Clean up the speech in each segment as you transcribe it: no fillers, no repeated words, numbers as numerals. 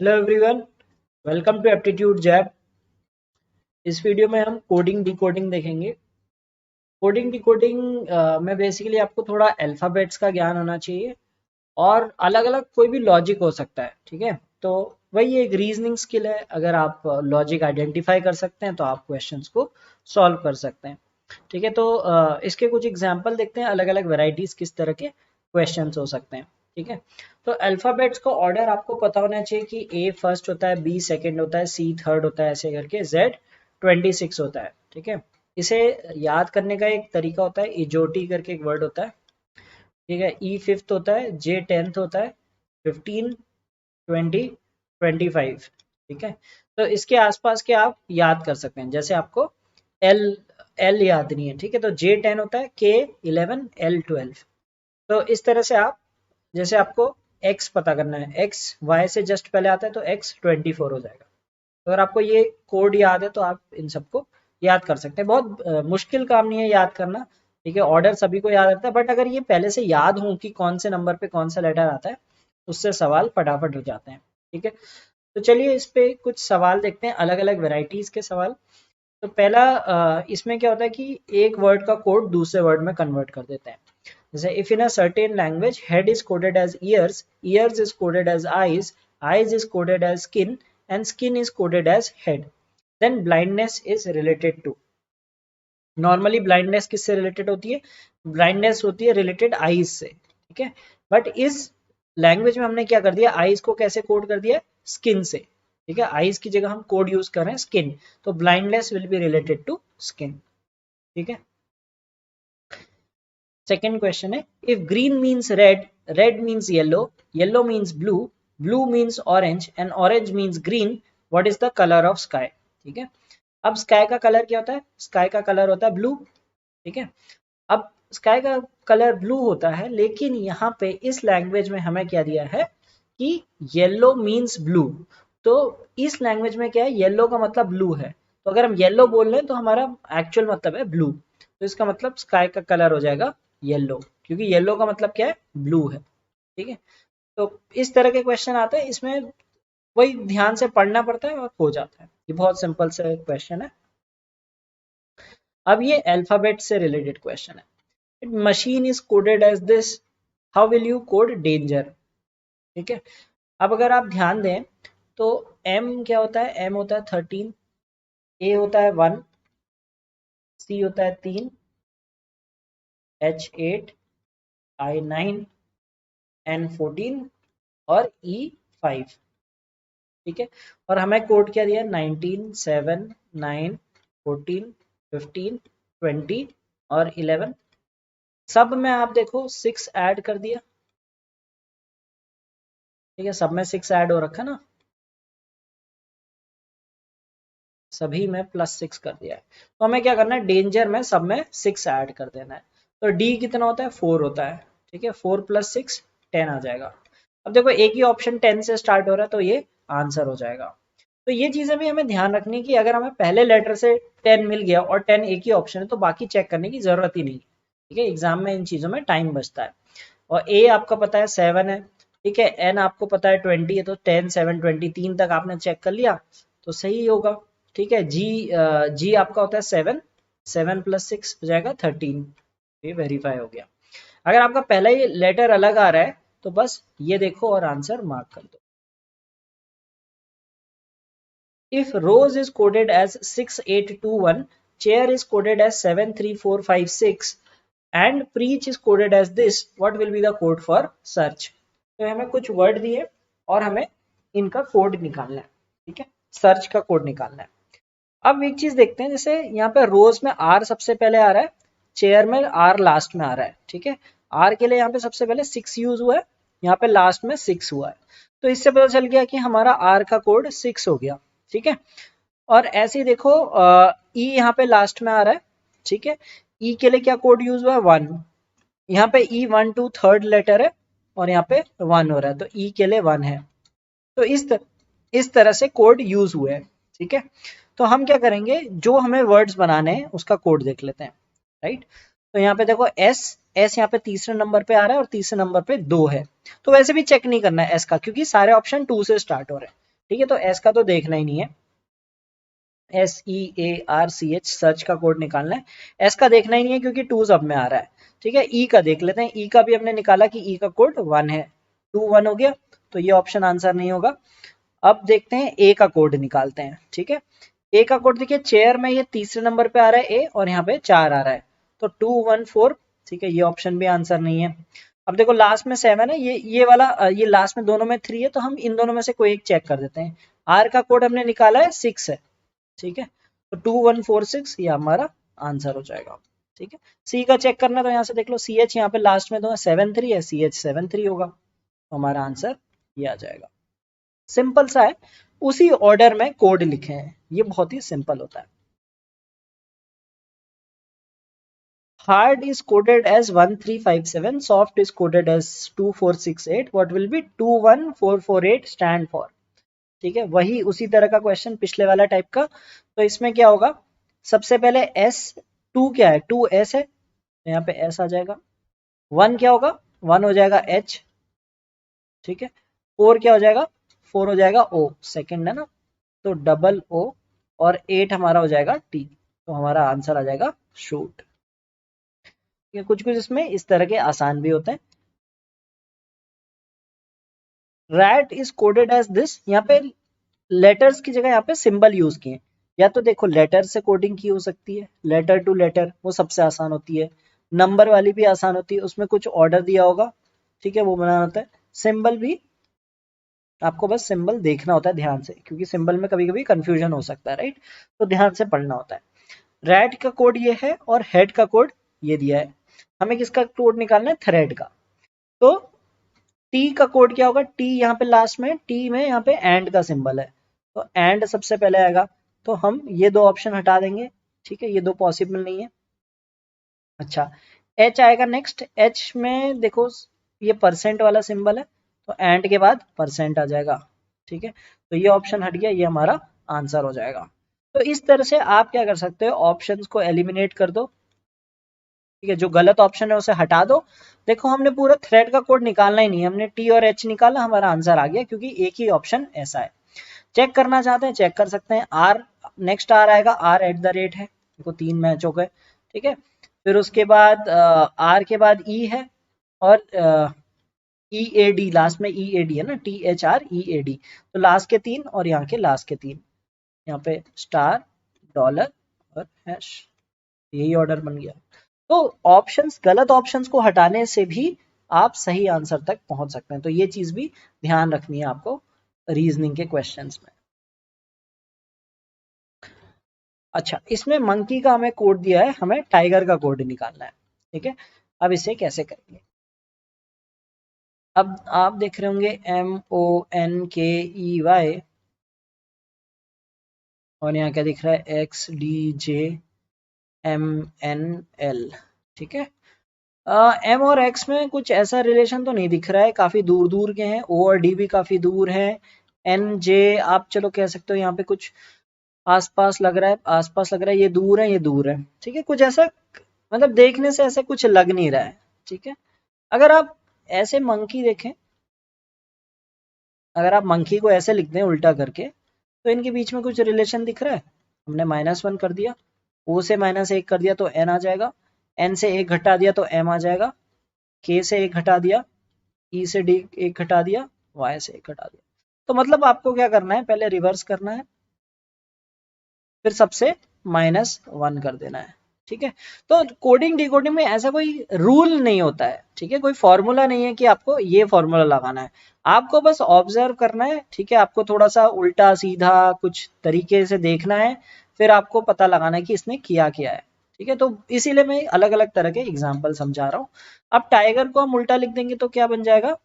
Hello everyone, welcome to aptitude jab. इस video में हम कोडिंग डिकोडिंग देखेंगे। कोडिंग डिकोडिंग में बेसिकली आपको थोड़ा अल्फ़ाबेट्स का ज्ञान होना चाहिए और अलग अलग कोई भी लॉजिक हो सकता है। ठीक है, तो वही एक रीजनिंग स्किल है। अगर आप लॉजिक आइडेंटिफाई कर सकते हैं तो आप क्वेश्चंस को सॉल्व कर सकते हैं। ठीक है, तो इसके कुछ एग्जाम्पल देखते हैं, अलग अलग वेराइटीज किस तरह के क्वेश्चंस हो सकते हैं। ठीक है, तो अल्फ़ाबेट्स का ऑर्डर आपको पता होना चाहिए कि ए फर्स्ट होता है, बी सेकंड होता है, सी थर्ड होता है, ऐसे करके जेड 26 होता है। ठीक है, इसे याद करने का एक तरीका होता है, इजोटी करके एक वर्ड होता है। ठीक है, ई फिफ्थ होता है, जे 10th होता है, 15, 20, 25। ठीक है, तो इसके आसपास के आप याद कर सकते हैं। जैसे आपको एल एल याद नहीं है, ठीक है, तो जे 10 होता है, के 11, एल 12। तो इस तरह से आप, जैसे आपको एक्स पता करना है, एक्स वाई से जस्ट पहले आता है तो एक्स 24 हो जाएगा। तो अगर आपको ये कोड याद है तो आप इन सबको याद कर सकते हैं। बहुत मुश्किल काम नहीं है याद करना। ठीक है, ऑर्डर सभी को याद रहता है, बट अगर ये पहले से याद हो कि कौन से नंबर पे कौन सा लेटर आता है, उससे सवाल फटाफट हो जाते हैं। ठीक है, तो चलिए इस पे कुछ सवाल देखते हैं, अलग अलग वेराइटीज के सवाल। तो पहला इसमें क्या होता है कि एक वर्ड का कोड दूसरे वर्ड में कन्वर्ट कर देते हैं। जैसे if in a certain language head is coded as ears, ears is coded as eyes, eyes is coded as skin, and skin is coded as head, then blindness is related to. Normally blindness किससे related होती है? Blindness होती है related eyes से। ठीक है, but इस language में हमने क्या कर दिया, आईज को कैसे कोड कर दिया? स्किन से। ठीक है, आईज की जगह हम कोड यूज कर रहे हैं स्किन, तो blindness will be related to skin. ठीक है, सेकेंड क्वेश्चन है, if green means red, red means yellow, yellow means blue, blue means orange, and orange means green, what is the colour of sky? ठीक है, अब sky का colour क्या होता है? स्काई का कलर होता है ब्लू। ठीक है, अब स्काई का कलर ब्लू होता है, लेकिन यहाँ पे इस लैंग्वेज में हमें क्या दिया है कि येलो मीन्स ब्लू। तो इस लैंग्वेज में क्या है, येलो का मतलब ब्लू है। तो अगर हम येलो बोल रहे हैं तो हमारा एक्चुअल मतलब है ब्लू, तो इसका मतलब स्काई का कलर हो जाएगा येलो, क्योंकि येलो का मतलब क्या है? ब्लू है। ठीक है, तो इस तरह के क्वेश्चन आते हैं, इसमें वही ध्यान से पढ़ना पड़ता है और हो जाता है। ये बहुत सिंपल से क्वेश्चन है। अब ये अल्फाबेट से रिलेटेड क्वेश्चन है। Machine is coded as this, how will you code danger? ठीक है, अब अगर आप ध्यान दें तो एम क्या होता है? एम होता है 13, ए होता है 1, सी होता है 3, एच 8, आई 9, एन 14 और ई 5। ठीक है, और हमें कोड क्या दिया है? 19, 7, 9, 14, 15, 20 और 11। सब में आप देखो 6 ऐड कर दिया। ठीक है, सब में 6 ऐड हो रखा ना, सभी में +6 कर दिया है। तो हमें क्या करना है, डेंजर में सब में 6 ऐड कर देना है। तो डी कितना होता है? 4 होता है। ठीक है, 4 + 6 10 आ जाएगा। अब देखो एक ही ऑप्शन 10 से स्टार्ट हो रहा है, तो ये आंसर हो जाएगा। तो ये चीजें भी हमें ध्यान रखनी कि अगर हमें पहले लेटर से 10 मिल गया और 10 एक ही ऑप्शन है तो बाकी चेक करने की जरूरत ही नहीं। ठीक है, एग्जाम में इन चीजों में टाइम बचता है। और ए आपका पता है 7 है। ठीक है, एन आपको पता है 20 है, तो 10, 7, 20 3 तक आपने चेक कर लिया तो सही होगा। ठीक है, जी जी आपका होता है 7, 7 + 6 हो जाएगा 13। ये वेरीफाई हो गया। अगर आपका पहला ही लेटर अलग आ रहा है तो बस ये देखो और आंसर मार्क कर दो। If rose is coded as 6821, chair is coded as 73456, and preach is coded as this, what will be the code for search? तो हमें कुछ वर्ड दिए और हमें इनका कोड निकालना है। ठीक है, सर्च का कोड निकालना है। अब एक चीज देखते हैं, जैसे यहाँ पे रोज में आर सबसे पहले आ रहा है, चेयर में आर लास्ट में आ रहा है। ठीक है, आर के लिए यहाँ पे सबसे पहले 6 यूज हुआ है, यहाँ पे लास्ट में 6 हुआ है, तो इससे पता चल गया कि हमारा आर का कोड 6 हो गया। ठीक है, और ऐसे ही देखो ई यहाँ पे लास्ट में आ रहा है। ठीक है, ई के लिए क्या कोड यूज हुआ है? 1। यहाँ पे ई 1 2 थर्ड लेटर है और यहाँ पे 1 हो रहा है, तो ई के लिए 1 है। तो इस तरह से कोड यूज हुए हैं। ठीक है, तो हम क्या करेंगे, जो हमें वर्ड्स बनाने हैं उसका कोड देख लेते हैं। राइट, तो यहाँ पे देखो एस, एस यहाँ पे तीसरे नंबर पे आ रहा है और तीसरे नंबर पे 2 है। तो वैसे भी चेक नहीं करना है एस का, क्योंकि सारे ऑप्शन 2 से स्टार्ट हो रहे हैं। ठीक है, तो एस का तो देखना ही नहीं है, SEARCH सर्च का कोड निकालना है। एस का देखना ही नहीं है क्योंकि 2 सब में आ रहा है। ठीक है, ई का देख लेते हैं, ई का भी हमने निकाला कि ई का कोड 1 है, 2 1 हो गया, तो ये ऑप्शन आंसर नहीं होगा। अब देखते हैं ए का कोड निकालते हैं। ठीक है, ए का कोड देखिए, चेयर में ये तीसरे नंबर पे आ रहा है ए, और यहाँ पे 4 आ रहा है, तो 2 1 4। ठीक है, ये ऑप्शन भी आंसर नहीं है। अब देखो लास्ट में 7 है, ये वाला ये लास्ट में दोनों में 3 है, तो हम इन दोनों में से कोई एक चेक कर देते हैं। आर का कोड हमने निकाला है 6 है। ठीक है, तो 2146 ये हमारा आंसर हो जाएगा। ठीक है, सी का चेक करना, तो यहाँ से देख लो, सी एच यहाँ पे लास्ट में तो 7 3 है, सी एच 7 3 होगा, तो हमारा आंसर ये आ जाएगा। सिंपल सा है, उसी ऑर्डर में कोड लिखे हैं, ये बहुत ही सिंपल होता है। Hard is coded as 1357, soft is coded as 2468, what will be 21448 stand for? ठीक है, वही उसी तरह का क्वेश्चन पिछले वाला टाइप का। तो इसमें क्या होगा, सबसे पहले एस, 2 क्या है, 2 एस है, तो यहाँ पे एस आ जाएगा। 1 क्या होगा, 1 हो जाएगा एच। ठीक है, 4 क्या हो जाएगा, 4 हो जाएगा ओ, सेकंड है ना, तो डबल ओ, और 8 हमारा हो जाएगा टी, तो हमारा आंसर आ जाएगा शूट। कुछ कुछ इसमें इस तरह के आसान भी होते हैं। Rat is coded as this, यहाँ पे लेटर्स की जगह यहाँ पे सिंबल यूज किए, या तो देखो लेटर से कोडिंग की हो सकती है, लेटर टू लेटर, वो सबसे आसान होती है। नंबर वाली भी आसान होती है, उसमें कुछ ऑर्डर दिया होगा, ठीक है, वो बनाना होता है। सिंबल भी आपको बस सिंबल देखना होता है ध्यान से, क्योंकि सिंबल में कभी कभी कंफ्यूजन हो सकता है, राइट, तो ध्यान से पढ़ना होता है। रैट का कोड ये है और हेड का कोड ये दिया है, हमें किसका कोड निकालना है, थ्रेड का। तो टी का कोड क्या होगा, टी यहाँ पे लास्ट में, टी में यहाँ पे एंड का सिंबल है, तो एंड सबसे पहले आएगा, तो हम ये दो ऑप्शन हटा देंगे। ठीक है, ये दो पॉसिबल नहीं है। अच्छा, एच आएगा नेक्स्ट, एच में देखो ये परसेंट वाला सिंबल है, तो एंड के बाद परसेंट आ जाएगा। ठीक है, तो ये ऑप्शन हट गया, ये हमारा आंसर हो जाएगा। तो इस तरह से आप क्या कर सकते हो, ऑप्शंस को एलिमिनेट कर दो। ठीक है, जो गलत ऑप्शन है उसे हटा दो। देखो हमने पूरा थ्रेड का कोड निकालना ही नहीं है, हमने टी और एच निकाला, हमारा आंसर आ गया, क्योंकि एक ही ऑप्शन ऐसा है। चेक करना चाहते हैं चेक कर सकते हैं। आर, नेक्स्ट आर आएगा, आर एट द रेट है, देखो 3 मैच हो गए। ठीक है, फिर उसके बाद आर के बाद ई है, और ई ए डी, लास्ट में ई ए डी है ना, T H R E A D, तो लास्ट के 3 और यहाँ के लास्ट के 3, यहाँ पे स्टार, डॉलर और हैश, यही ऑर्डर बन गया। तो ऑप्शंस, गलत ऑप्शंस को हटाने से भी आप सही आंसर तक पहुंच सकते हैं, तो ये चीज भी ध्यान रखनी है आपको रीजनिंग के क्वेश्चंस में। अच्छा, इसमें मंकी का हमें कोड दिया है, हमें टाइगर का कोड निकालना है। ठीक है, अब इसे कैसे करेंगे, अब आप देख रहे होंगे MONKEY, और यहाँ क्या दिख रहा है, XDJMNL। ठीक है, एम और एक्स में कुछ ऐसा रिलेशन तो नहीं दिख रहा है, काफी दूर दूर के हैं, ओ और डी भी काफी दूर है। एन जे आप चलो कह सकते हो यहाँ पे कुछ आसपास लग रहा है, आसपास लग रहा है, ये दूर है, ये दूर है। ठीक है, कुछ ऐसा मतलब देखने से ऐसा कुछ लग नहीं रहा है। ठीक है, अगर आप ऐसे मंकी देखें, अगर आप मंकी को ऐसे लिख दें उल्टा करके, तो इनके बीच में कुछ रिलेशन दिख रहा है। हमने -1 कर दिया, ओ से -1 कर दिया तो एन आ जाएगा, एन से 1 घटा दिया तो एम आ जाएगा, के से 1 घटा दिया, ई से डी 1 घटा दिया, वाई से 1 घटा दिया। तो मतलब आपको क्या करना है, पहले रिवर्स करना है, फिर सबसे -1 कर देना है। ठीक है, तो कोडिंग डिकोडिंग में ऐसा कोई रूल नहीं होता है। ठीक है, कोई फॉर्मूला नहीं है कि आपको ये फॉर्मूला लगाना है, आपको बस ऑब्जर्व करना है। ठीक है, आपको थोड़ा सा उल्टा सीधा कुछ तरीके से देखना है, फिर आपको पता लगाना है कि इसने किया क्या है। ठीक है, तो इसीलिए मैं अलग अलग तरह के एग्जाम्पल समझा रहा हूँ। अब टाइगर को हम उल्टा लिख देंगे तो क्या बन जाएगा,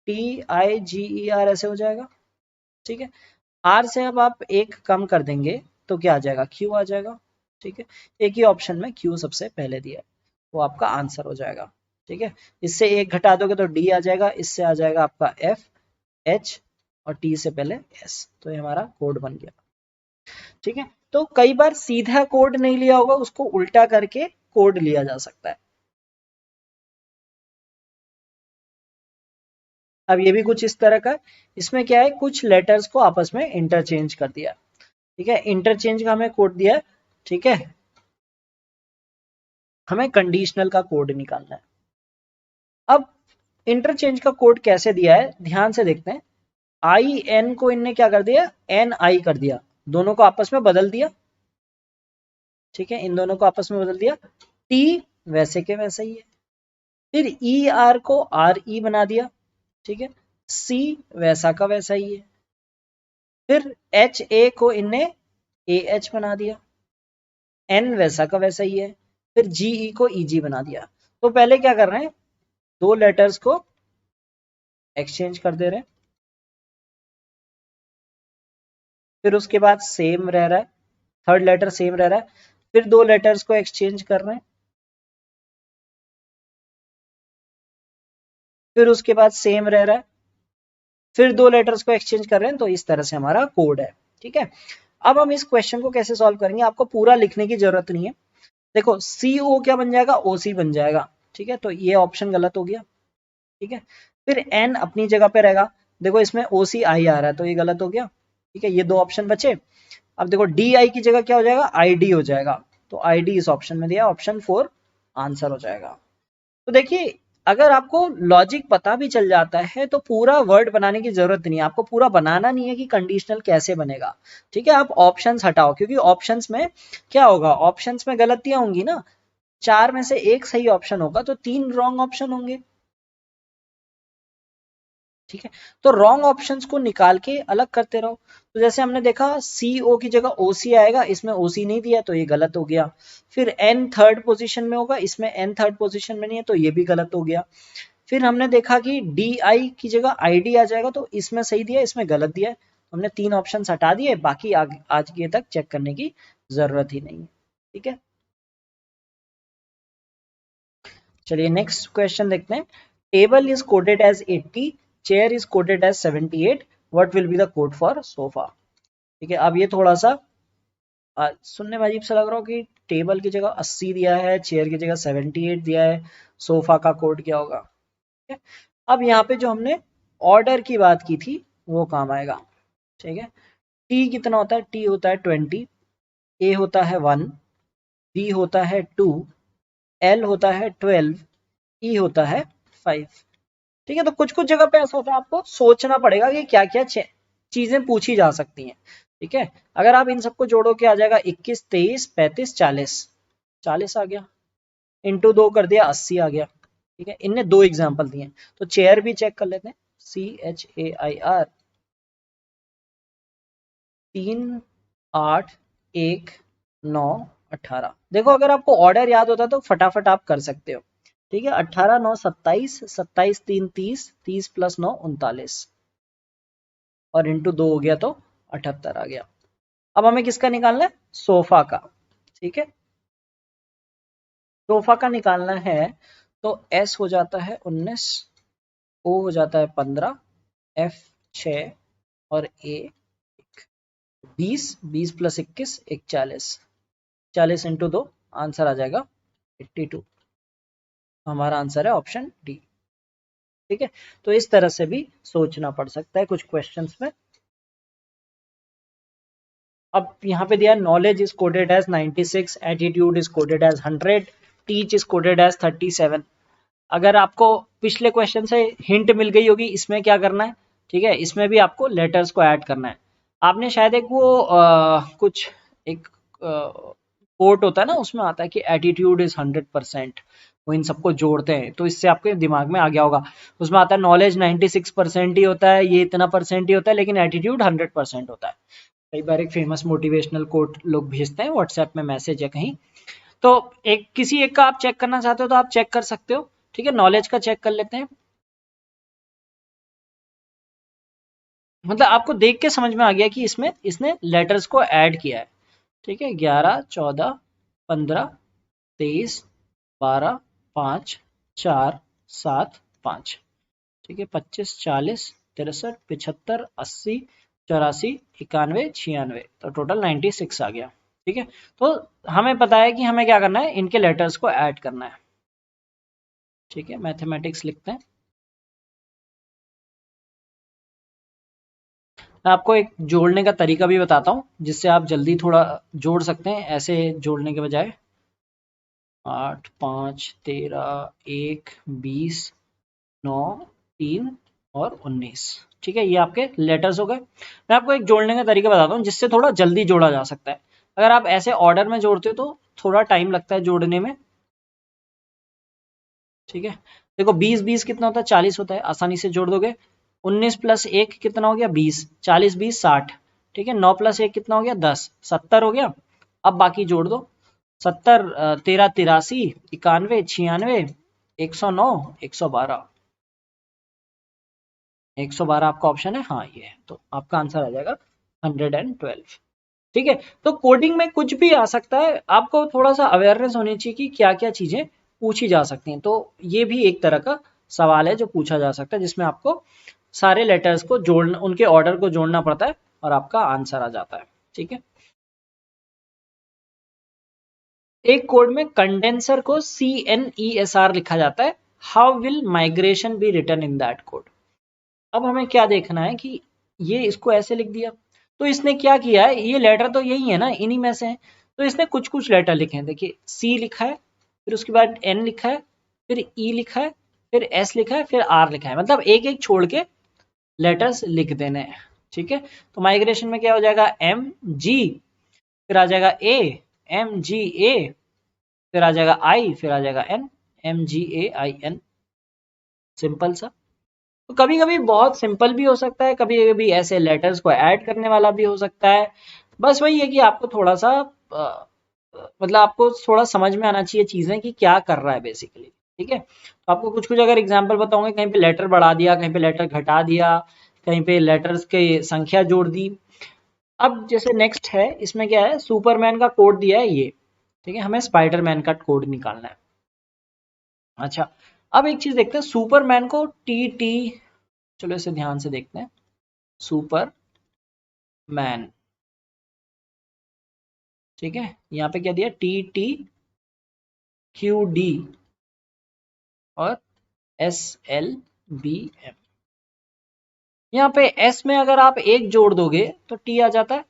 TIGER ऐसे हो जाएगा। ठीक है, आर से अब आप 1 कम कर देंगे तो क्या आ जाएगा, क्यू आ जाएगा। ठीक है, एक ही ऑप्शन में क्यू सबसे पहले दिया है, वो आपका आंसर हो जाएगा। ठीक है, इससे 1 घटा दोगे तो डी आ जाएगा, इससे आ जाएगा आपका एफ, एच, और टी से पहले एस, तो ये हमारा कोड बन गया। ठीक है, तो कई बार सीधा कोड नहीं लिया होगा, उसको उल्टा करके कोड लिया जा सकता है। अब ये भी कुछ इस तरह का, इसमें क्या है, कुछ लेटर्स को आपस में इंटरचेंज कर दिया, ठीक है, इंटरचेंज का हमें कोड दिया है, ठीक है, हमें कंडीशनल का कोड निकालना है। अब इंटरचेंज का कोड कैसे दिया है ध्यान से देखते हैं। आई एन को इनने क्या कर दिया, एन आई कर दिया, दोनों को आपस में बदल दिया, ठीक है, इन दोनों को आपस में बदल दिया। टी वैसे के वैसा ही है, फिर ई आर को आर ई बना दिया, ठीक है, सी वैसा का वैसा ही है, फिर एच ए को इनने ए एच बना दिया, एन वैसा का वैसा ही है, फिर जी ई को ई जी बना दिया। तो पहले क्या कर रहे हैं, दो लेटर्स को एक्सचेंज कर दे रहे हैं, फिर उसके बाद सेम रह रहा है, थर्ड लेटर सेम रह रहा है, फिर दो लेटर्स को एक्सचेंज कर रहे हैं, फिर उसके बाद सेम रह रहा है, फिर दो लेटर्स को एक्सचेंज कर रहे हैं। तो इस तरह से हमारा कोड है, ठीक है। अब हम इस क्वेश्चन को कैसे सॉल्व करेंगे, आपको पूरा लिखने की जरूरत नहीं है। देखो सी ओ क्या बन जाएगा, ओ सी बन जाएगा, ठीक है, तो ये ऑप्शन गलत हो गया, ठीक है। फिर एन अपनी जगह पे रहेगा, देखो इसमें ओ सी आई आ रहा है तो ये गलत हो गया, ठीक है, ये दो ऑप्शन बचे। अब देखो डी आई की जगह क्या हो जाएगा, आई डी हो जाएगा, तो आई डी इस ऑप्शन में दिया, ऑप्शन 4 आंसर हो जाएगा। तो देखिए अगर आपको लॉजिक पता भी चल जाता है तो पूरा वर्ड बनाने की जरूरत नहीं है, आपको पूरा बनाना नहीं है कि कंडीशनल कैसे बनेगा, ठीक है। आप ऑप्शंस हटाओ, क्योंकि ऑप्शंस में क्या होगा, ऑप्शंस में गलतियां होंगी ना, चार में से एक सही ऑप्शन होगा तो तीन रॉन्ग ऑप्शन होंगे, ठीक है। तो रॉन्ग ऑप्शंस को निकाल के अलग करते रहो। तो जैसे हमने देखा सी ओ की जगह ओ सी आएगा, इसमें ओ सी नहीं दिया तो ये गलत हो गया। फिर एन थर्ड पोजीशन में होगा, इसमें एन थर्ड पोजीशन में नहीं है तो ये भी गलत हो गया। फिर हमने देखा कि डी आई की जगह आई डी आ जाएगा, तो इसमें सही दिया, इसमें गलत दिया है। हमने तीन ऑप्शन हटा दिए, बाकी आगे तक चेक करने की जरूरत ही नहीं है, ठीक है। चलिए नेक्स्ट क्वेश्चन देखते हैं। Table is coded as 80, chair is coded as 78, what will be the code for sofa. ठीक है, अब ये थोड़ा सा सुनने में अजीब सा लग रहा हो कि टेबल की जगह 80 दिया है, चेयर की जगह 78 दिया है, सोफा का कोड क्या होगा, ठीक है। अब यहाँ पे जो हमने ऑर्डर की बात की थी वो काम आएगा, ठीक है। टी कितना होता है, टी होता है 20, ए होता है 1, बी होता है 2, एल होता है 12, ई होता है 5, ठीक है। तो कुछ कुछ जगह पे ऐसा होता है, आपको सोचना पड़ेगा कि क्या क्या चीजें पूछी जा सकती हैं, ठीक है। अगर आप इन सबको जोड़ो के आ जाएगा 21, 23, 35, 40, 40 आ गया, इंटू 2 कर दिया 80 आ गया, ठीक है। इनने दो एग्जाम्पल दिए, तो चेयर भी चेक कर लेते हैं, CHAIR 3, 8, 1, 9, 18। देखो अगर आपको ऑर्डर याद होता तो फटाफट आप कर सकते हो, ठीक है। 18, 9, 27, 27, 3, 30, 30 प्लस 9, 39, और इंटू 2 हो गया तो 78 आ गया। अब हमें किसका निकालना है, सोफा का, ठीक है। सोफा का निकालना है तो S हो जाता है 19, O हो जाता है 15, F 6 और A 20, 20 प्लस 21, 41, 40 इंटू 2 आंसर आ जाएगा 82। हमारा आंसर है ऑप्शन डी, ठीक है। तो इस तरह से भी सोचना पड़ सकता है कुछ क्वेश्चंस में। अब यहाँ पे दिया knowledge is coded as 96, attitude is coded as 100, teach is coded as 37। अगर आपको पिछले क्वेश्चन से हिंट मिल गई होगी इसमें क्या करना है, ठीक है, इसमें भी आपको लेटर्स को ऐड करना है। आपने शायद एक वो कुछ एक कोट होता है ना, उसमें आता है कि एटीट्यूड इज 100%, वो इन सबको जोड़ते हैं, तो इससे आपके दिमाग में आ गया होगा। उसमें आता है नॉलेज 96% ही होता है, ये इतना परसेंट ही होता है, लेकिन एटीट्यूड 100% होता है। कई बार एक फेमस मोटिवेशनल कोट लोग भेजते हैं व्हाट्सएप में मैसेज या कहीं, तो एक किसी एक का आप चेक करना चाहते हो तो आप चेक कर सकते हो, ठीक है। नॉलेज का चेक कर लेते हैं, मतलब आपको देख के समझ में आ गया कि इसमें इसने लेटर्स को ऐड किया है, ठीक है। 11, 14, 15, 23, 12, 5, 4, 7, 5, ठीक है, 25, 40, 63, 75, 80, 84, 91, 96, तो टोटल 96 आ गया, ठीक है। तो हमें पता है कि हमें क्या करना है, इनके लेटर्स को ऐड करना है, ठीक है। मैथमेटिक्स लिखते हैं, मैं आपको एक जोड़ने का तरीका भी बताता हूँ जिससे आप जल्दी थोड़ा जोड़ सकते हैं ऐसे जोड़ने के बजाय। 8 5 13 1 20 9 3 और 19। ठीक है, ये आपके लेटर्स हो गए। मैं आपको एक जोड़ने का तरीका बताता हूँ जिससे थोड़ा जल्दी जोड़ा जा सकता है। अगर आप ऐसे ऑर्डर में जोड़ते हो तो थोड़ा टाइम लगता है जोड़ने में। ठीक है, देखो 20 20 कितना होता है, 40 होता है, आसानी से जोड़ दोगे। 19 प्लस 1 कितना हो गया, 20, 40 20 60। ठीक है, 9 प्लस 1 कितना हो गया, 10, 70 हो गया। अब बाकी जोड़ दो, 70 13 83 91 96 109 112। 112 आपका ऑप्शन है, हाँ ये है, तो आपका आंसर आ जाएगा 112। ठीक है, तो कोडिंग में कुछ भी आ सकता है, आपको थोड़ा सा अवेयरनेस होनी चाहिए कि क्या क्या चीजें पूछी जा सकती हैं। तो ये भी एक तरह का सवाल है जो पूछा जा सकता है जिसमें आपको सारे लेटर्स को जोड़ना, उनके ऑर्डर को जोड़ना पड़ता है और आपका आंसर आ जाता है। ठीक है, एक कोड में कंडेंसर को CNESR लिखा जाता है। How will migration be written in that code. अब हमें क्या देखना है कि ये इसको ऐसे लिख दिया, तो इसने क्या किया है, ये लेटर तो यही है ना, इन्हीं में से है, तो इसने कुछ कुछ लेटर लिखे हैं। देखिए C लिखा है, फिर उसके बाद N लिखा है, फिर E लिखा है, फिर S लिखा है, फिर R लिखा है, मतलब एक एक छोड़ के लेटर्स लिख देने हैं। ठीक है, तो माइग्रेशन में क्या हो जाएगा, MG, फिर आ जाएगा A, MGA, फिर आ जाएगा I, फिर आ जाएगा N, MGAIN। सिंपल सा। तो कभी कभी बहुत सिंपल भी हो सकता है, कभी कभी ऐसे लेटर्स को ऐड करने वाला भी हो सकता है। बस वही है कि आपको थोड़ा सा मतलब आपको थोड़ा समझ में आना चाहिए चीजें कि क्या कर रहा है बेसिकली। ठीक है, तो आपको कुछ कुछ अगर एग्जांपल बताऊंगे, कहीं पे लेटर बढ़ा दिया, कहीं पे लेटर घटा दिया, कहीं पे लेटर्स की संख्या जोड़ दी। अब जैसे नेक्स्ट है, इसमें क्या है, सुपरमैन का कोड दिया है ये। ठीक है, हमें स्पाइडरमैन का कोड निकालना है। अच्छा, अब एक चीज देखते हैं, सुपरमैन को TT, चलो इसे ध्यान से देखते हैं। सुपर मैन, ठीक है, यहाँ पे क्या दिया, TTQD और SLBM। यहाँ पे S में अगर आप एक जोड़ दोगे तो T आ जाता है,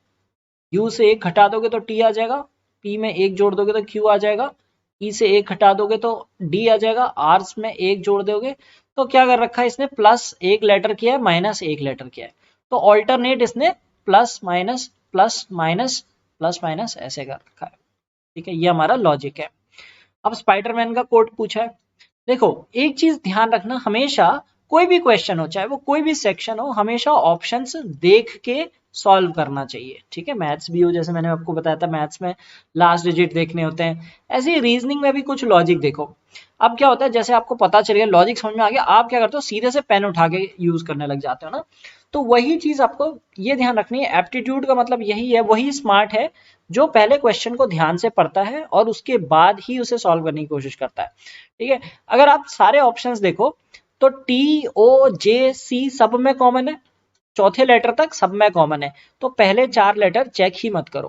U से एक घटा दोगे तो T आ जाएगा, P में एक जोड़ दोगे तो Q आ जाएगा, E से एक घटा दोगे तो D आ जाएगा, R में एक जोड़ दोगे तो क्या कर रखा है इसने, प्लस एक लेटर किया है, माइनस एक लेटर किया है, तो ऑल्टरनेट इसने plus minus plus minus plus minus ऐसे कर रखा है। ठीक है, ये हमारा लॉजिक है। अब स्पाइडरमैन का कोड पूछा है। देखो एक चीज ध्यान रखना, हमेशा कोई भी क्वेश्चन हो, चाहे वो कोई भी सेक्शन हो, हमेशा ऑप्शंस देख के सॉल्व करना चाहिए। ठीक है, मैथ्स भी हो, जैसे मैंने आपको बताया था मैथ्स में लास्ट डिजिट देखने होते हैं, ऐसे ही रीजनिंग में भी कुछ लॉजिक देखो। अब क्या होता है, जैसे आपको पता चल गया, लॉजिक समझ में आ गया, आप क्या करते हो, सीधे से पेन उठा के यूज करने लग जाते हो ना। तो वही चीज आपको ये ध्यान रखनी है, एप्टीट्यूड का मतलब यही है, वही स्मार्ट है जो पहले क्वेश्चन को ध्यान से पढ़ता है और उसके बाद ही उसे सॉल्व करने की कोशिश करता है। ठीक है, अगर आप सारे ऑप्शंस देखो तो TOJC सब में कॉमन है, चौथे लेटर तक सब में कॉमन है, तो पहले चार लेटर चेक ही मत करो,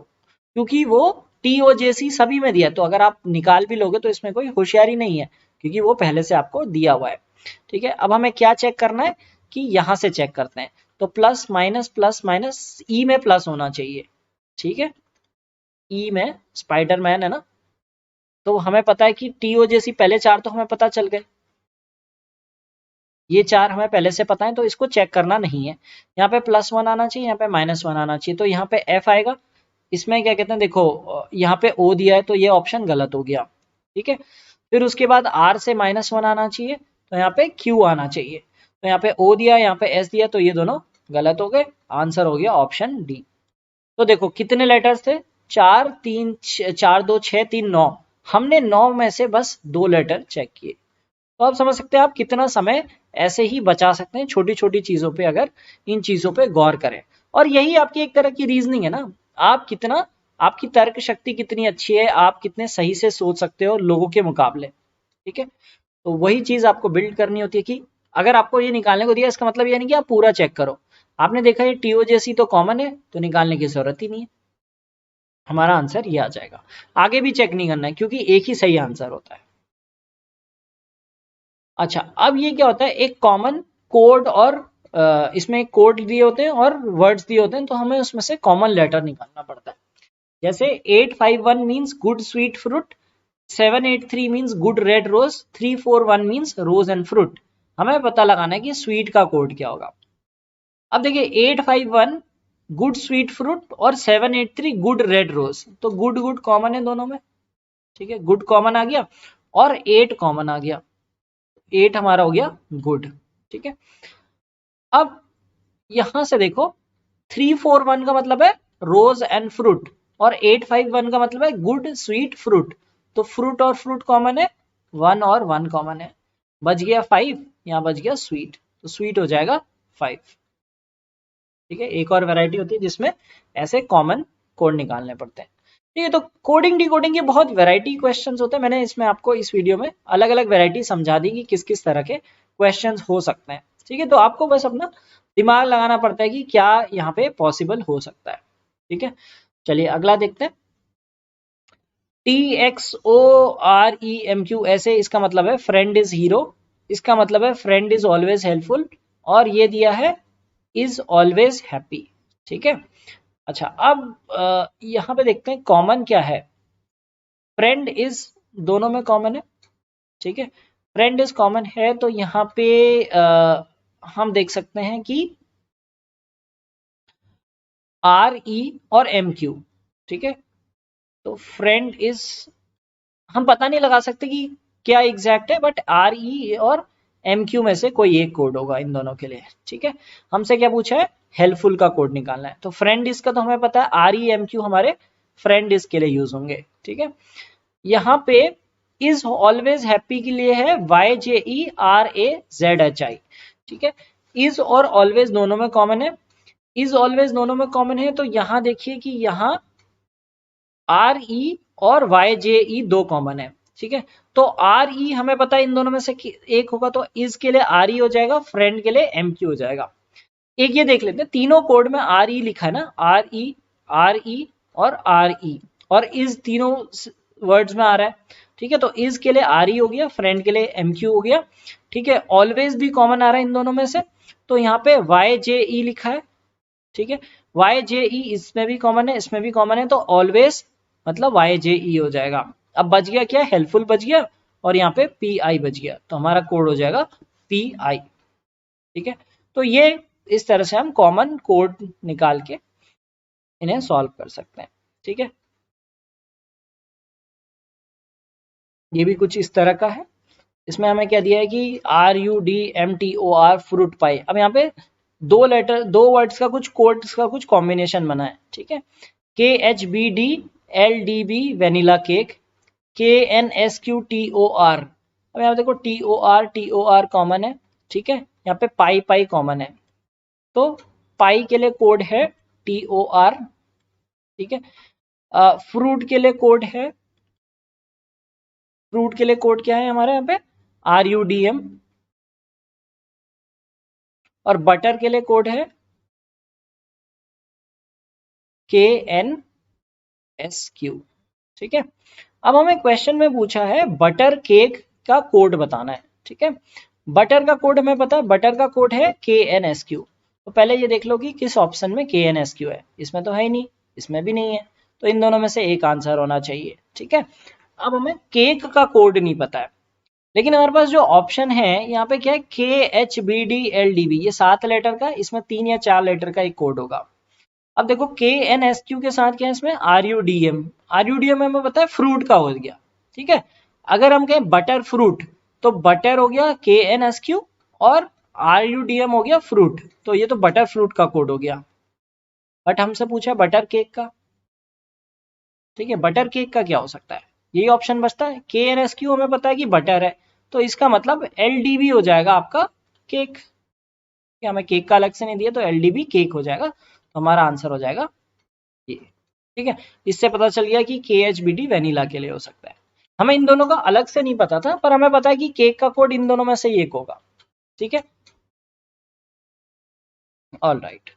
क्योंकि वो TOJC सभी में दिया है, तो अगर आप निकाल भी लोगे तो इसमें कोई होशियारी नहीं है, क्योंकि वो पहले से आपको दिया हुआ है। ठीक है, अब हमें क्या चेक करना है कि यहां से चेक करते हैं, तो प्लस माइनस ई में प्लस होना चाहिए। ठीक है, ई में स्पाइडरमैन है ना, तो हमें पता है कि TOJC पहले चार तो हमें पता चल गए, ये चार हमें पहले से पता है, तो इसको चेक करना नहीं है। यहाँ पे +1 आना चाहिए, यहाँ पे -1 आना चाहिए, तो यहाँ पे F आएगा। इसमें क्या कहते हैं, देखो यहाँ पे O दिया है तो ये ऑप्शन गलत हो गया। ठीक है, फिर उसके बाद R से -1 आना चाहिए, तो यहाँ पे Q आना चाहिए, तो यहाँ पे O दिया, यहाँ पे S दिया, तो ये दोनों गलत हो गए। आंसर हो गया ऑप्शन D। तो देखो कितने लेटर्स थे, 4 3 4 2 6 3 9, हमने 9 में से बस 2 लेटर चेक किए। तो आप समझ सकते हैं आप कितना समय ऐसे ही बचा सकते हैं छोटी छोटी चीजों पे, अगर इन चीजों पे गौर करें। और यही आपकी एक तरह की रीजनिंग है ना, आप कितना, आपकी तर्क शक्ति कितनी अच्छी है, आप कितने सही से सोच सकते हो लोगों के मुकाबले। ठीक है, तो वही चीज आपको बिल्ड करनी होती है कि अगर आपको ये निकालने को दिया, इसका मतलब ये नहीं कि आप पूरा चेक करो, आपने देखा ये TOJC तो कॉमन है तो निकालने की जरूरत ही नहीं है, हमारा आंसर ये आ जाएगा। आगे भी चेक नहीं करना है क्योंकि एक ही सही आंसर होता है। अच्छा, अब ये क्या होता है, एक कॉमन कोड और इसमें कोड दिए होते हैं और वर्ड्स दिए होते हैं, तो हमें उसमें से कॉमन लेटर निकालना पड़ता है। जैसे 851 means good sweet fruit, 783 means good red rose, 341 means rose and fruit. हमें पता लगाना है कि स्वीट का कोड क्या होगा। अब देखिए 851 गुड स्वीट फ्रूट और 783 गुड रेड रोज, तो गुड गुड कॉमन है दोनों में, ठीक है, गुड कॉमन आ गया और 8 कॉमन आ गया, 8 हमारा हो गया गुड, ठीक है। अब यहां से देखो 341 का मतलब है रोज एंड फ्रूट और 851 का मतलब है गुड स्वीट फ्रूट, तो फ्रूट और फ्रूट कॉमन है, 1 और 1 कॉमन है, बच गया 5, यहाँ बच गया स्वीट, तो स्वीट हो जाएगा 5, ठीक है। एक और वैरायटी होती है जिसमें ऐसे कॉमन कोड निकालने पड़ते हैं, ठीक है। तो कोडिंग डिकोडिंग के बहुत वैरायटी क्वेश्चंस होते हैं, मैंने इसमें आपको इस वीडियो में अलग अलग वैरायटी समझा दी कि किस किस तरह के क्वेश्चंस हो सकते हैं, ठीक है। तो आपको बस अपना दिमाग लगाना पड़ता है कि क्या यहाँ पे पॉसिबल हो सकता है, ठीक है। चलिए अगला देखते हैं। TXOREMQ, ऐसे इसका मतलब है फ्रेंड इज हीरो, इसका मतलब है फ्रेंड इज ऑलवेज हेल्पफुल, और ये दिया है इज ऑलवेज हैप्पी, ठीक है। अच्छा अब यहाँ पे देखते हैं कॉमन क्या है। फ्रेंड इज दोनों में कॉमन है, ठीक है, फ्रेंड इज कॉमन है, तो यहाँ पे हम देख सकते हैं कि RE और MQ, ठीक है। तो फ्रेंड इज हम पता नहीं लगा सकते कि क्या एग्जैक्ट है, बट RE और MQ में से कोई एक कोड होगा इन दोनों के लिए, ठीक है। हमसे क्या पूछा है, हेल्पफुल का कोड निकालना है, तो फ्रेंड इसका तो हमें पता है REMQ हमारे फ्रेंड इस के लिए यूज होंगे, ठीक है। यहाँ पे इज ऑलवेज हैप्पी के लिए है YJERAZHI, ठीक है। इज और ऑलवेज दोनों में कॉमन है, इज ऑलवेज दोनों में कॉमन है, तो यहाँ देखिए कि यहाँ RE और YJE दो कॉमन है, ठीक है। तो RE हमें पता है इन दोनों में से एक होगा, तो इज के लिए RE हो जाएगा, फ्रेंड के लिए MQ हो जाएगा। एक ये देख लेते हैं, तीनों कोड में RE लिखा है ना, RE और RE, और इज तीनों वर्ड्स में आ रहा है, ठीक है। तो इज के लिए RE हो गया, फ्रेंड के लिए MQ हो गया, ठीक है। ऑलवेज भी कॉमन आ रहा है इन दोनों में से, तो यहाँ पे YJE लिखा है, ठीक है। YJE इसमें भी कॉमन है, इसमें भी कॉमन है, तो ऑलवेज मतलब YJE हो जाएगा। अब बच गया क्या, हेल्पफुल बच गया और यहाँ पे PI बच गया, तो हमारा कोड हो जाएगा PI, ठीक है। तो ये इस तरह से हम कॉमन कोड निकाल के इन्हें सॉल्व कर सकते हैं, ठीक है। ये भी कुछ इस तरह का है, इसमें हमें क्या दिया है कि RUDMTOR फ्रूट पाई। अब यहाँ पे दो वर्ड्स का कुछ कोड्स का कुछ कॉम्बिनेशन बना है, ठीक है। KHBDLDB वेनिला केक, KNSQTOR, अब यहाँ देखो TOR कॉमन है, ठीक है। यहाँ पे पाई पाई कॉमन है, तो पाई के लिए कोड है TOR, ठीक है। फ्रूट के लिए कोड है, फ्रूट के लिए कोड क्या है हमारे यहाँ पे RUDM, और बटर के लिए कोड है KNSQ, ठीक है। अब हमें क्वेश्चन में पूछा है बटर केक का कोड बताना है, ठीक है। बटर का कोड हमें पता है, बटर का कोड है KNSQ, तो पहले ये देख लो कि किस ऑप्शन में KNSQ है, इसमें तो है ही नहीं, इसमें भी नहीं है, तो इन दोनों में से एक आंसर होना चाहिए, ठीक है। अब हमें केक का कोड नहीं पता है, लेकिन हमारे पास जो ऑप्शन है यहाँ पे क्या है, KHBDLDB, ये 7 लेटर का, इसमें 3 या 4 लेटर का एक कोड होगा। अब देखो KNSQ के साथ क्या है, इसमें RUDM हमें पता है फ्रूट का हो गया, ठीक है। अगर हम कहें बटर फ्रूट, तो बटर हो गया KNSQ और RUDM हो गया फ्रूट, तो ये तो बटर फ्रूट का कोड हो गया। बट हमसे पूछा बटर केक का, ठीक है, बटर केक का क्या हो सकता है, यही ऑप्शन बचता है। KNSQ हमें पता है कि बटर है, तो इसका मतलब LDB हो जाएगा आपका केक, हमें केक का अलग से नहीं दिया, तो LDB केक हो जाएगा, तो हमारा आंसर हो जाएगा ये, ठीक है। इससे पता चल गया कि KHBD वेनिला के लिए हो सकता है। हमें इन दोनों का अलग से नहीं पता था, पर हमें पता है कि केक का कोड इन दोनों में से एक होगा, ठीक है। ऑल राइट,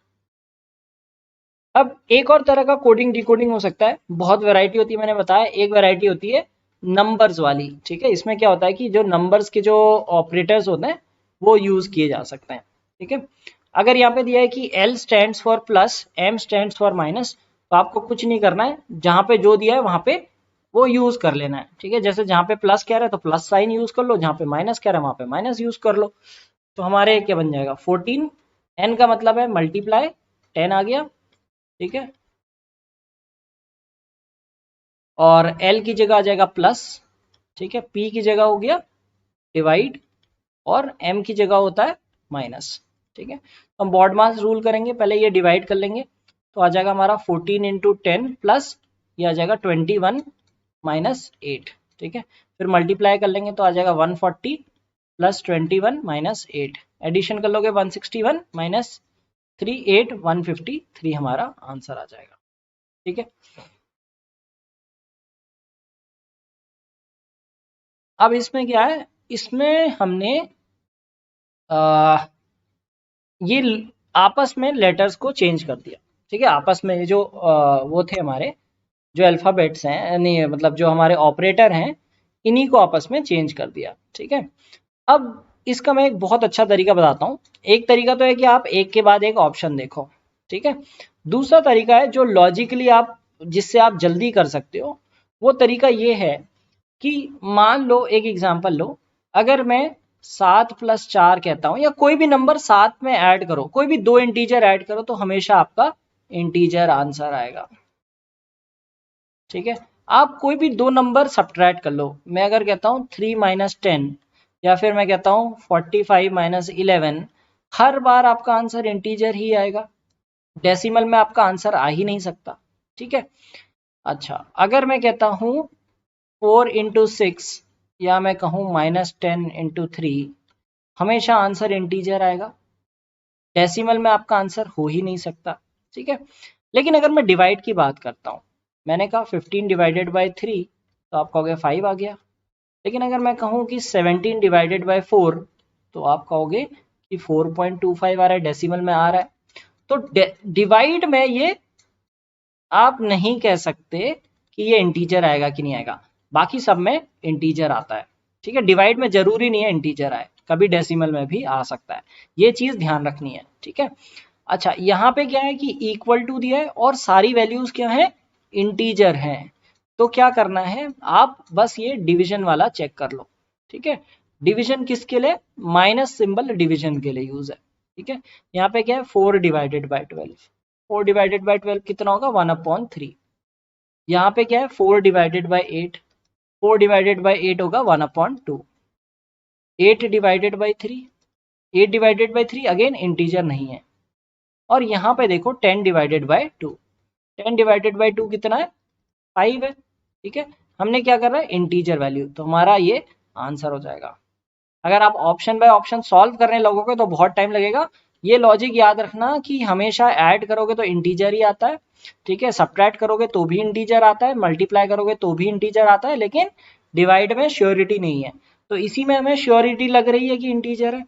अब एक और तरह का कोडिंग डिकोडिंग हो सकता है, बहुत वैरायटी होती है, मैंने बताया एक वैरायटी होती है नंबर्स वाली, ठीक है। इसमें क्या होता है कि जो नंबर्स के जो ऑपरेटर्स होते हैं वो यूज किए जा सकते हैं, ठीक है। अगर यहाँ पे दिया है कि L stands for plus, M stands for minus, तो आपको कुछ नहीं करना है, जहां पे जो दिया है वहां पे वो यूज कर लेना है। ठीक है, जैसे जहां पे प्लस कह रहा है तो प्लस साइन यूज कर लो, जहां पे माइनस कह रहा है वहां पे माइनस यूज कर लो। तो हमारे क्या बन जाएगा 14, N का मतलब है मल्टीप्लाई 10 आ गया। ठीक है, और L की जगह आ जाएगा प्लस। ठीक है, P की जगह हो गया डिवाइड, और M की जगह होता है माइनस। ठीक है, तो हम बॉड मास रूल करेंगे, पहले ये डिवाइड कर लेंगे, तो आ जाएगा हमारा 14 इंटू 10 प्लस ये आ जाएगा 21 माइनस 8। ठीक है, फिर मल्टीप्लाई कर लेंगे तो आ जाएगा 140 प्लस 21 माइनस 8, एडिशन कर लोगे 161 माइनस 3 8 153 हमारा आंसर आ जाएगा। ठीक है, अब इसमें क्या है, इसमें हमने ये आपस में लेटर्स को चेंज कर दिया। ठीक है, आपस में जो वो थे हमारे जो अल्फ़ाबेट्स हैं, नहीं मतलब जो हमारे ऑपरेटर हैं, इन्हीं को आपस में चेंज कर दिया। ठीक है, अब इसका मैं एक बहुत अच्छा तरीका बताता हूँ। एक तरीका तो है कि आप एक के बाद एक ऑप्शन देखो। ठीक है, दूसरा तरीका है जो लॉजिकली आप, जिससे आप जल्दी कर सकते हो, वो तरीका ये है कि मान लो, एक एग्जांपल लो, अगर मैं 7+4 कहता हूँ, या कोई भी नंबर 7 में ऐड करो, कोई भी दो इंटीजर ऐड करो, तो हमेशा आपका इंटीजर आंसर आएगा। ठीक है, आप कोई भी दो नंबर सब्ट्रैक्ट कर लो, मैं अगर कहता हूँ 3 माइनस 10, या फिर मैं कहता हूँ 45 माइनस 11, हर बार आपका आंसर इंटीजर ही आएगा, डेसिमल में आपका आंसर आ ही नहीं सकता। ठीक है, अच्छा अगर मैं कहता हूँ 4 इंटू 6, या मैं कहूँ -10 इंटू 3, हमेशा आंसर इंटीजर आएगा, डेसिमल में आपका आंसर हो ही नहीं सकता। ठीक है, लेकिन अगर मैं डिवाइड की बात करता हूँ, मैंने कहा 15 डिवाइडेड बाई 3, तो आप कहोगे 5 आ गया। लेकिन अगर मैं कहूँ कि 17 डिवाइडेड बाई 4, तो आप कहोगे कि 4.25 आ रहा है, डेसिमल में आ रहा है। तो डिवाइड में ये आप नहीं कह सकते कि ये इंटीजर आएगा कि नहीं आएगा, बाकी सब में इंटीजर आता है। ठीक है, डिवाइड में जरूरी नहीं है इंटीजर आए, कभी डेसिमल में भी आ सकता है, ये चीज ध्यान रखनी है। ठीक है, अच्छा यहाँ पे क्या है कि इक्वल टू दिया है और सारी वैल्यूज क्या है, इंटीजर हैं। तो क्या करना है, आप बस ये डिवीजन वाला चेक कर लो। ठीक है, डिवीजन किसके लिए, माइनस सिंबल डिवीजन के लिए यूज है। ठीक है, यहाँ पे क्या है 4 डिवाइडेड बाई 12, 4 डिवाइडेड बाई 12 कितना होगा 1/3। यहाँ पे क्या है 4 डिवाइडेड बाई 8, 4 डिवाइडेड बाई 8 होगा 1/2। 8 divided by 3, 8 divided by 3 again integer नहीं है। और यहाँ पे देखो 10 डिवाइडेड बाई 2, 10 डिवाइडेड बाई 2 कितना है 5 है। ठीक है, हमने क्या कर रहा है इंटीजर वैल्यू, तो हमारा ये आंसर हो जाएगा। अगर आप ऑप्शन बाय ऑप्शन सॉल्व करने लगोगे तो बहुत टाइम लगेगा। ये लॉजिक याद रखना कि हमेशा ऐड करोगे तो इंटीजर ही आता है। ठीक है, सब्ट्रैक्ट करोगे तो भी इंटीजर आता है, मल्टीप्लाई करोगे तो भी इंटीजर आता है, लेकिन डिवाइड में श्योरिटी नहीं है। तो इसी में हमें श्योरिटी लग रही है कि इंटीजर है,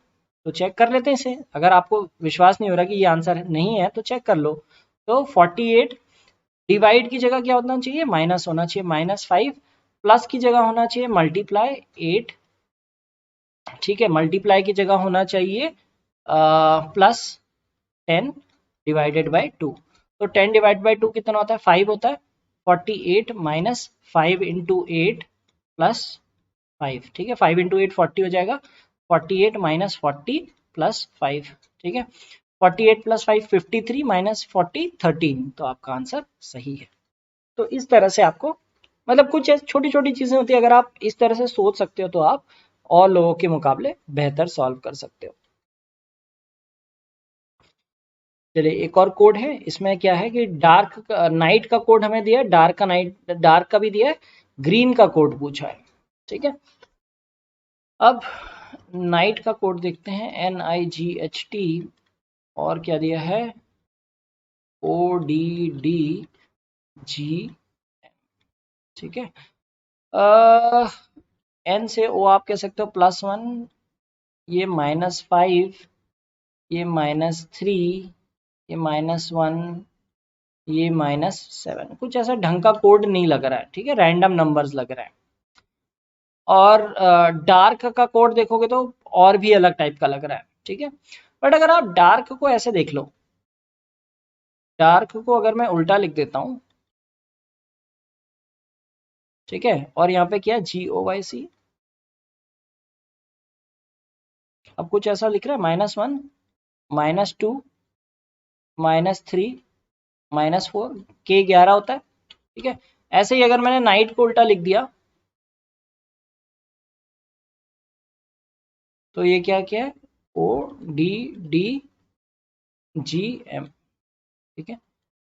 तो चेक कर लेते हैं इसे। अगर आपको विश्वास नहीं हो रहा कि ये आंसर नहीं है तो चेक कर लो। तो 48 डिवाइड की जगह क्या होना चाहिए, माइनस होना चाहिए, -5, प्लस की जगह होना चाहिए मल्टीप्लाई 8। ठीक है, मल्टीप्लाई की जगह होना चाहिए +10 डिवाइडेड बाई 2। तो 10 डिवाइड बाई 2 कितना होता है 5 होता है, 48 माइनस 5 इंटू 8 प्लस 5। ठीक है, 5 इंटू 8 40 हो जाएगा, 48 माइनस 40 प्लस 5। ठीक है, 48 प्लस 5 53 माइनस 40 13, तो आपका आंसर सही है। तो इस तरह से आपको, मतलब कुछ छोटी छोटी चीजें होती है, अगर आप इस तरह से सोच सकते हो तो आप और लोगों के मुकाबले बेहतर सॉल्व कर सकते हो। चलिए एक और कोड है, इसमें क्या है कि डार्क नाइट का कोड हमें दिया है, डार्क का नाइट, डार्क का भी दिया है, ग्रीन का कोड पूछा है। ठीक है, अब नाइट का कोड देखते हैं, NIGHT, और क्या दिया है ODDG। ठीक है, N से O आप कह सकते हो +1, ये -5, ये -3, ये -1, ये -7, कुछ ऐसा ढंग का कोड नहीं लग रहा है। ठीक है, रैंडम नंबर्स लग रहा है। और डार्क का कोड देखोगे तो और भी अलग टाइप का लग रहा है। ठीक है, बट अगर आप डार्क को ऐसे देख लो, डार्क को अगर मैं उल्टा लिख देता हूं, ठीक है, और यहाँ पे क्या GOYC, अब कुछ ऐसा लिख रहा है -1 -2 -3 -4, K 11 होता है, ठीक है। ऐसे ही अगर मैंने नाइट को उल्टा लिख दिया तो ये क्या क्या है, ODDGM, ठीक है,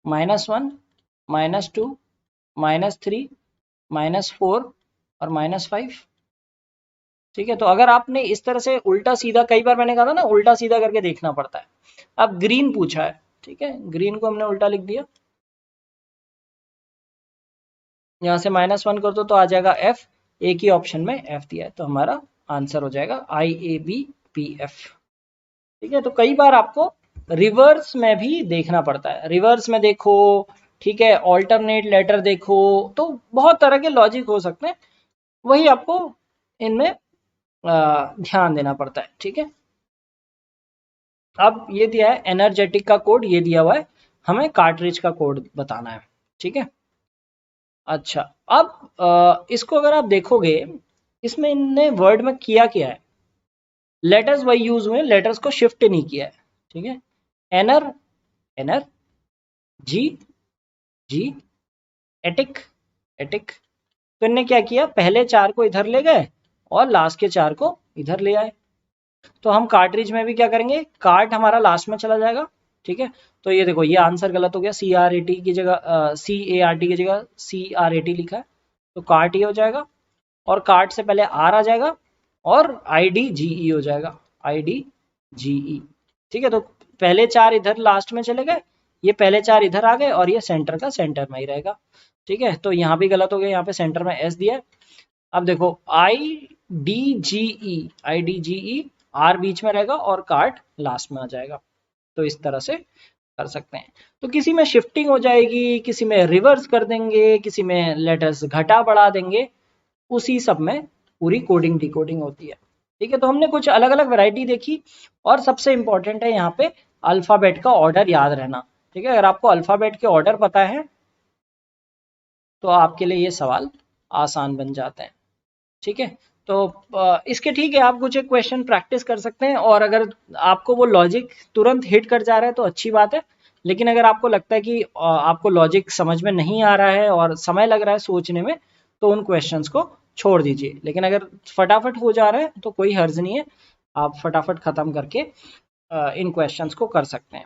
-1 -2 -3 -4 और -5, ठीक है। तो अगर आपने इस तरह से उल्टा सीधा, कई बार मैंने कहा था ना उल्टा सीधा करके देखना पड़ता है। अब ग्रीन पूछा है, ठीक है, ग्रीन को हमने उल्टा लिख दिया, यहाँ से -1 कर दो तो आ जाएगा F, एक ही ऑप्शन में F दिया है, तो हमारा आंसर हो जाएगा IABPF, ठीक है। तो कई बार आपको रिवर्स में भी देखना पड़ता है, रिवर्स में देखो, ठीक है, ऑल्टरनेट लेटर देखो, तो बहुत तरह के लॉजिक हो सकते हैं, वही आपको इनमें ध्यान देना पड़ता है, ठीक है। अब ये दिया है एनर्जेटिक का कोड, ये दिया हुआ है, हमें कार्ट्रिज का कोड बताना है, ठीक है। अच्छा, अब इसको अगर आप देखोगे, इसमें इनने वर्ड में किया क्या है, लेटर्स वही यूज हुए, लेटर्स को शिफ्ट नहीं किया है, ठीक है। एनर, एनर, जी, जी, एटिक, एटिक, तो इनने क्या किया, पहले 4 को इधर ले गए और लास्ट के 4 को इधर ले आए। तो हम कार्ट्रिज में भी क्या करेंगे, कार्ट हमारा लास्ट में चला जाएगा, ठीक है। तो ये देखो, ये आंसर गलत हो गया, CRAT की जगह CART की जगह CRAT लिखा है, तो कार्ट ये हो जाएगा, और कार्ट से पहले R आ जाएगा और IDGE हो जाएगा, IDGE, ठीक है। तो पहले 4 इधर लास्ट में चले गए, ये पहले 4 इधर आ गए, और ये सेंटर का सेंटर में ही रहेगा, ठीक है। तो यहाँ भी गलत हो गया, यहाँ पे सेंटर में S दिया है। अब देखो IDGE R बीच में रहेगा और कार्ट लास्ट में आ जाएगा, तो इस तरह से कर सकते हैं। तो किसी में शिफ्टिंग हो जाएगी, किसी में रिवर्स कर देंगे, किसी में लेटर्स घटा बढ़ा देंगे, उसी सब में पूरी कोडिंग डिकोडिंग होती है, ठीक है। तो हमने कुछ अलग अलग वैरायटी देखी, और सबसे इंपॉर्टेंट है यहाँ पे अल्फाबेट का ऑर्डर याद रहना, ठीक है। अगर आपको अल्फाबेट के ऑर्डर पता है तो आपके लिए ये सवाल आसान बन जाते हैं, ठीक है। तो इसके ठीक है, आप कुछ एक क्वेश्चन प्रैक्टिस कर सकते हैं, और अगर आपको वो लॉजिक तुरंत हिट कर जा रहा है तो अच्छी बात है, लेकिन अगर आपको लगता है कि आपको लॉजिक समझ में नहीं आ रहा है और समय लग रहा है सोचने में, तो उन क्वेश्चंस को छोड़ दीजिए। लेकिन अगर फटाफट हो जा रहा है तो कोई हर्ज नहीं है, आप फटाफट ख़त्म करके इन क्वेश्चंस को कर सकते हैं।